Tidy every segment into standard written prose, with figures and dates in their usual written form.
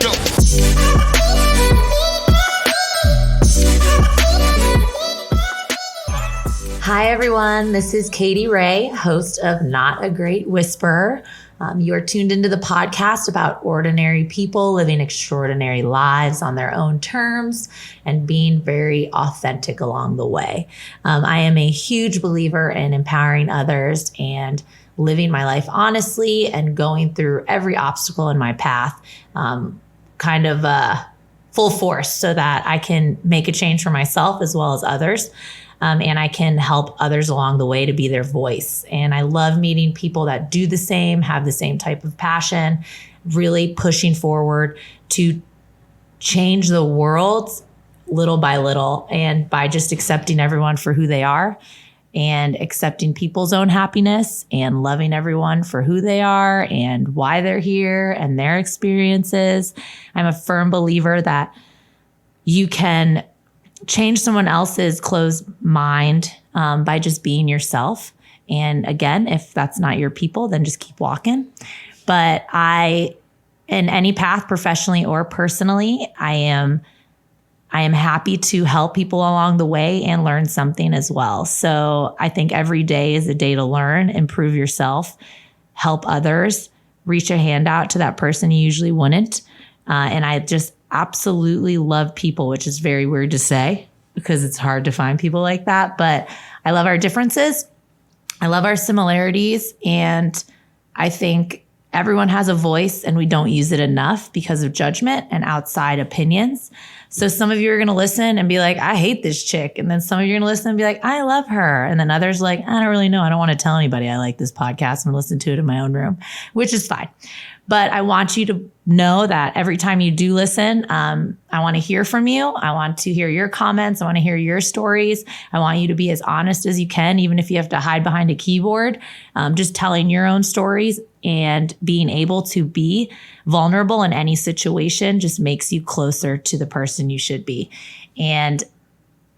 Go. Hi, everyone. This is Katie Ray, host of Not a Great Whisperer. You are tuned into the podcast about ordinary people living extraordinary lives on their own terms and being very authentic along the way. I am a huge believer in empowering others and living my life honestly and going through every obstacle in my path full force so that I can make a change for myself as well as others. And I can help others along the way to be their voice. And I love meeting people that do the same, have the same type of passion, really pushing forward to change the world little by little and by just accepting everyone for who they are and accepting people's own happiness and loving everyone for who they are and why they're here and their experiences. I'm a firm believer that you can change someone else's closed mind by just being yourself. And again, if that's not your people, then just keep walking. But in any path, professionally or personally, I am happy to help people along the way and learn something as well. So I think every day is a day to learn, improve yourself, help others, reach a hand out to that person you usually wouldn't. And I just absolutely love people, which is very weird to say because it's hard to find people like that. But I love our differences. I love our similarities. And I think everyone has a voice and we don't use it enough because of judgment and outside opinions. So some of you are going to listen and be like, I hate this chick. And then some of you are going to listen and be like, I love her. And then others like, I don't really know. I don't want to tell anybody I like this podcast. I'm going to listen to it in my own room, which is fine. But I want you to know that every time you do listen, I want to hear from you. I want to hear your comments. I want to hear your stories. I want you to be as honest as you can, even if you have to hide behind a keyboard, just telling your own stories and being able to be vulnerable in any situation just makes you closer to the person you should be. And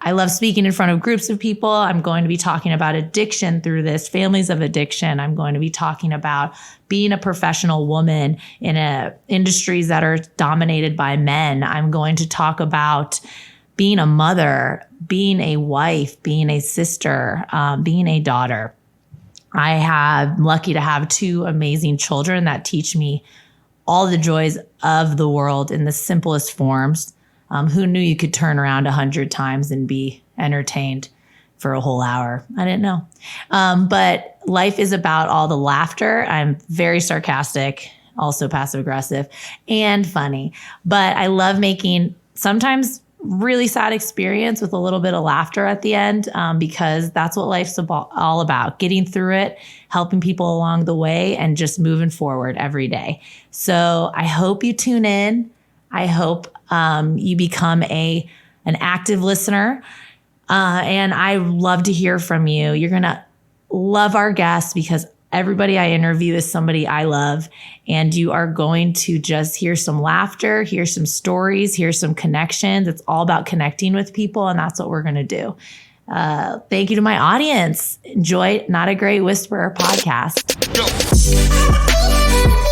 I love speaking in front of groups of people. I'm going to be talking about addiction through this, families of addiction. I'm going to be talking about being a professional woman in industries that are dominated by men. I'm going to talk about being a mother, being a wife, being a sister, being a daughter. I'm lucky to have two amazing children that teach me all the joys of the world in the simplest forms. Who knew you could turn around 100 times and be entertained for a whole hour? I didn't know. But life is about all the laughter. I'm very sarcastic, also passive aggressive and funny. But I love making sometimes really sad experience with a little bit of laughter at the end because that's what life's all about, getting through it, helping people along the way, and just moving forward every day. So I hope you tune in. I hope you become an active listener. And I love to hear from you. You're going to love our guests because everybody I interview is somebody I love. And you are going to just hear some laughter, hear some stories, hear some connections. It's all about connecting with people. And that's what we're going to do. Thank you to my audience. Enjoy Not a Great Whisperer podcast. Go.